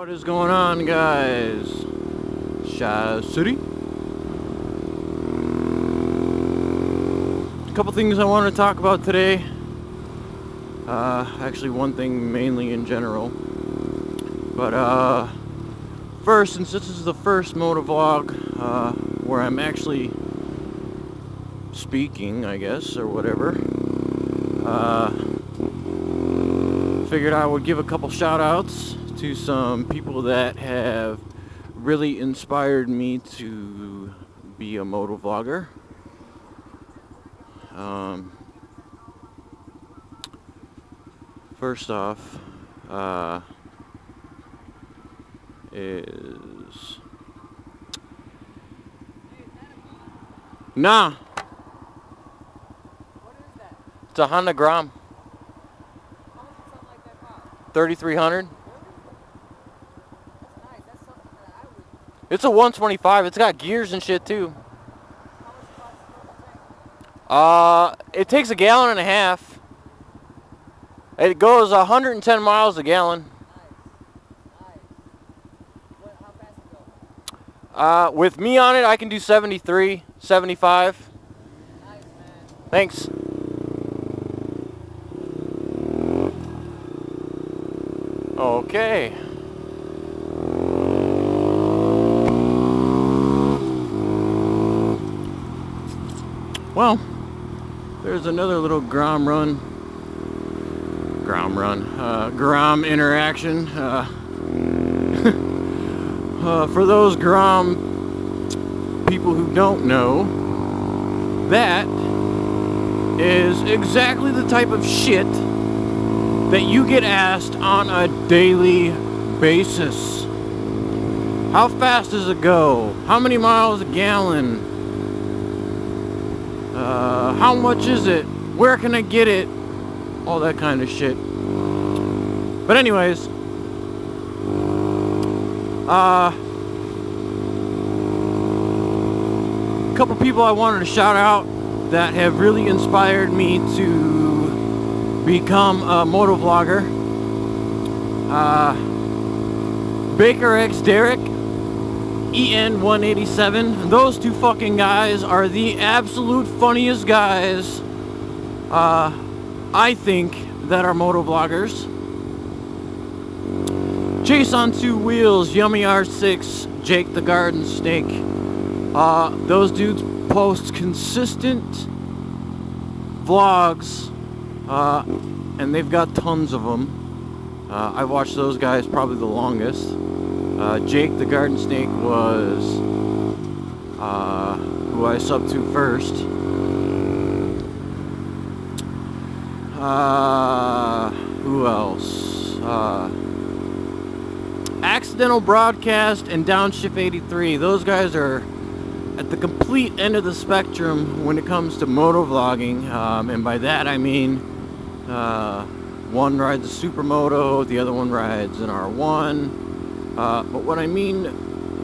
What is going on, guys? City. A couple things I want to talk about today. Actually, one thing mainly in general. But first, since this is the first motovlog where I'm actually speaking, I guess, or whatever, figured I would give a couple shout outs to some people that have really inspired me to be a motovlogger. First off is nah. What is that? It's a Honda Grom. How much does something like that cost? 3,300. Really? That's nice. That's something that I would. It's a 125. It's got gears and shit too. How much costs the tank? It takes 1.5 gallons. It goes 110 miles a gallon. Nice. How fast it go? With me on it, I can do 73, 75. Nice, man. Thanks. Okay. Well, there's another little Grom interaction. For those Grom people who don't know, that is exactly the type of shit that you get asked on a daily basis. How fast does it go? How many miles a gallon? How much is it? Where can I get it? All that kind of shit. But anyways, a couple people I wanted to shout out that have really inspired me to become a motovlogger. bakerXderek, EN187. Those two fucking guys are the absolute funniest guys I think that are motovloggers. ChaseOnTwoWheels, Yummy R6, Jake the Garden Snake. Those dudes post consistent vlogs, and they've got tons of them. I watched those guys probably the longest. Jake the Garden Snake was who I subbed to first. Who else? AccidentalBroadcast and Downshift83. Those guys are at the complete end of the spectrum when it comes to motovlogging, and by that I mean one rides a supermoto, the other one rides an R1. But what I mean,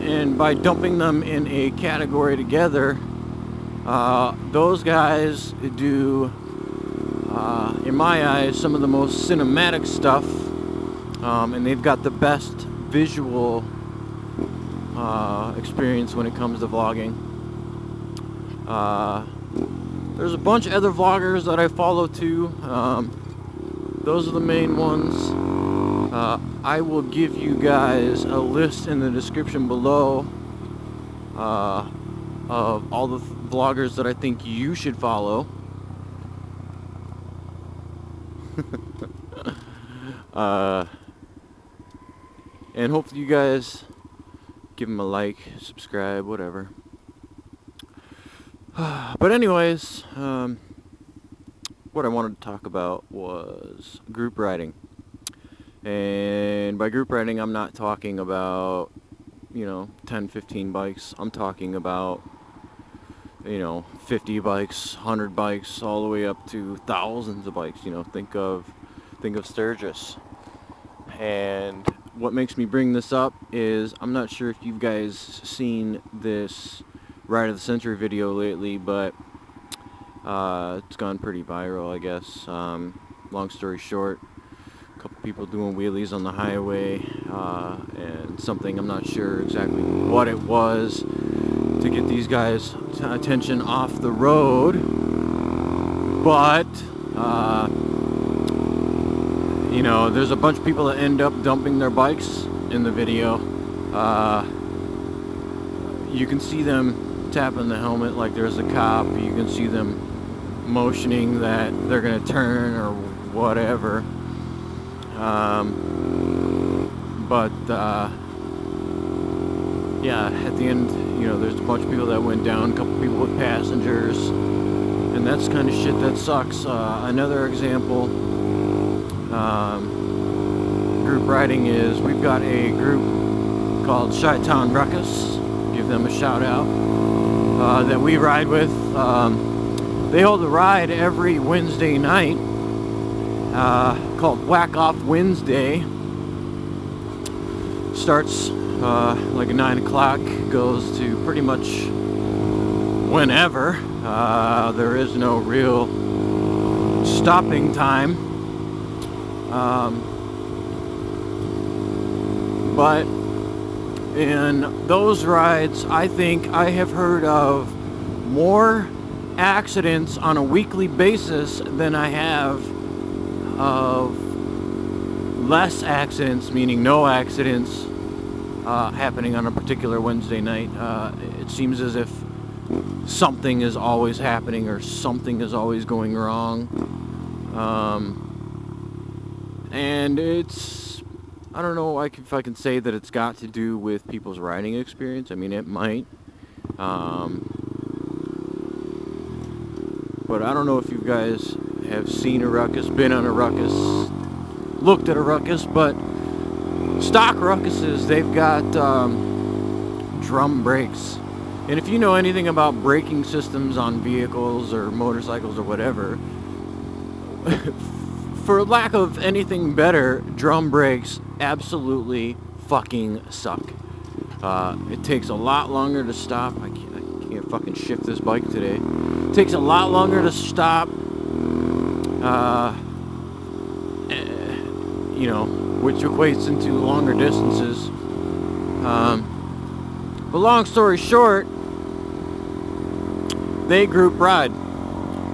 and by dumping them in a category together, those guys do, in my eyes, some of the most cinematic stuff, and they've got the best visual experience when it comes to vlogging. There's a bunch of other vloggers that I follow too. Those are the main ones. I will give you guys a list in the description below of all the vloggers that I think you should follow. And hopefully you guys give them a like, subscribe, whatever. But anyways, what I wanted to talk about was group riding. And by group riding, I'm not talking about, 10, 15 bikes. I'm talking about, 50 bikes, 100 bikes, all the way up to thousands of bikes. Think of Sturgis. And what makes me bring this up is, I'm not sure if you guys seen this Ride of the Century video lately, but it's gone pretty viral, I guess. Long story short, a couple people doing wheelies on the highway, and did something, I'm not sure exactly what it was, to get these guys' attention off the road. But, you know, there's a bunch of people that end up dumping their bikes in the video. You can see them tapping the helmet like there's a cop. You can see them motioning that they're going to turn or whatever. Yeah, at the end, you know, there's a bunch of people that went down, a couple people with passengers, and that's kind of shit that sucks. Another example, group riding is, we've got a group called Chi-Town Ruckus, give them a shout out, that we ride with. They hold a ride every Wednesday night called Whack Off Wednesday. Starts like at 9 o'clock, goes to pretty much whenever. There is no real stopping time. But in those rides, I think I have heard of more accidents on a weekly basis than I have of less accidents, meaning no accidents, happening on a particular Wednesday night. It seems as if something is always happening or something is always going wrong. And it's, I don't know if I can say that it's got to do with people's riding experience. I mean, it might. But I don't know if you guys have seen a ruckus, been on a ruckus, looked at a ruckus, but stock ruckuses, they've got drum brakes. And if you know anything about braking systems on vehicles or motorcycles or whatever, for lack of anything better, drum brakes absolutely fucking suck. It takes a lot longer to stop. I can't fucking shift this bike today. It takes a lot longer to stop, you know, which equates into longer distances. But long story short, they group ride.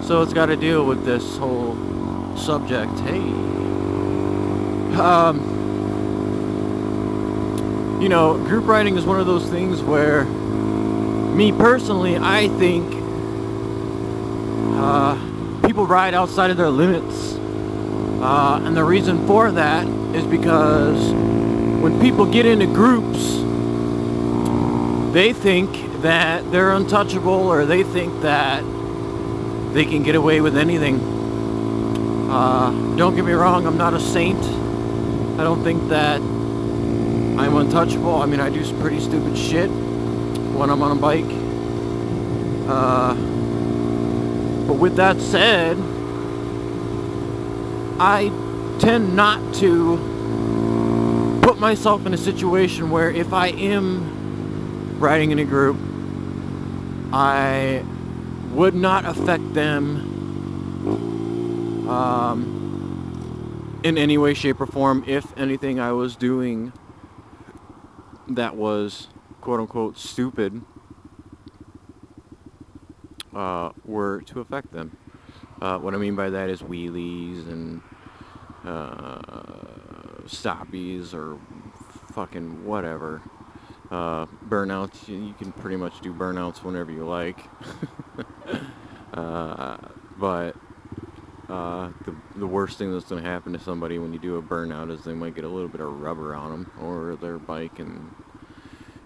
So it's got to deal with this whole subject. Hey. You know, group riding is one of those things where, me personally, I think people ride outside of their limits. And the reason for that is because when people get into groups, they think that they're untouchable, or they think that they can get away with anything. Don't get me wrong, I'm not a saint. I don't think that I'm untouchable. I mean, I do some pretty stupid shit when I'm on a bike. But with that said, I tend not to put myself in a situation where if I am riding in a group, I would not affect them in any way, shape, or form if anything I was doing that was quote-unquote stupid were to affect them. What I mean by that is wheelies and stoppies or fucking whatever. Burnouts, you can pretty much do burnouts whenever you like. But the worst thing that's going to happen to somebody when you do a burnout is they might get a little bit of rubber on them or their bike, and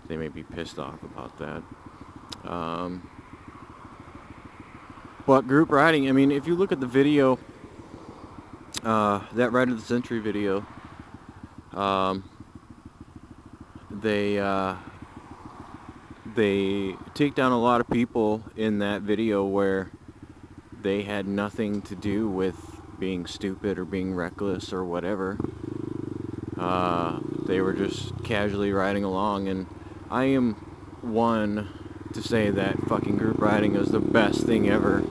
they may be pissed off about that. But group riding, I mean, if you look at the video, that Ride of the Century video, they take down a lot of people in that video where they had nothing to do with being stupid or being reckless or whatever. They were just casually riding along, and I am one to say that fucking group riding is the best thing ever.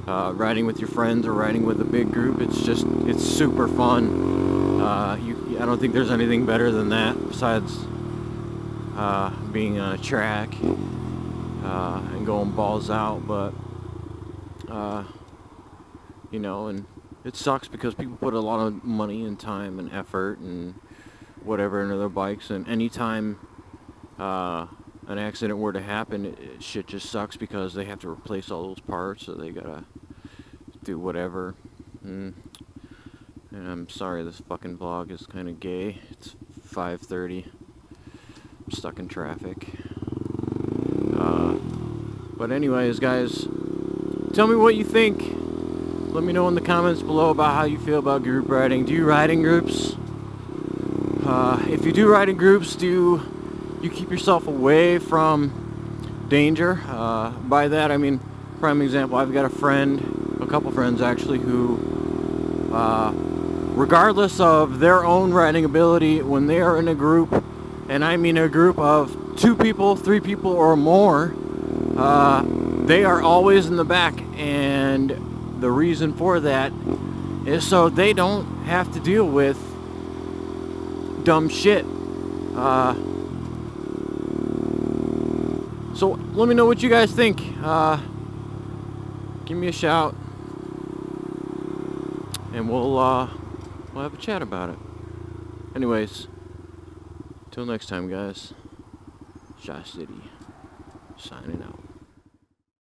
Riding with your friends or riding with a big group, it's super fun. I don't think there's anything better than that besides being on a track and going balls out, but you know, and it sucks because people put a lot of money and time and effort and whatever into their bikes, and anytime an accident were to happen, shit just sucks because they have to replace all those parts, so they gotta do whatever. And I'm sorry, this fucking vlog is kind of gay. It's 5:30. I'm stuck in traffic. But anyways, guys, tell me what you think. Let me know in the comments below about how you feel about group riding. Do you ride in groups? If you do ride in groups, do you keep yourself away from danger? By that I mean, prime example, I've got a friend, a couple friends actually, who regardless of their own riding ability, when they are in a group, and I mean a group of 2 people, 3 people or more, they are always in the back, and the reason for that is so they don't have to deal with dumb shit. So let me know what you guys think. Give me a shout, and we'll have a chat about it. Anyways, till next time, guys. Shy City signing out.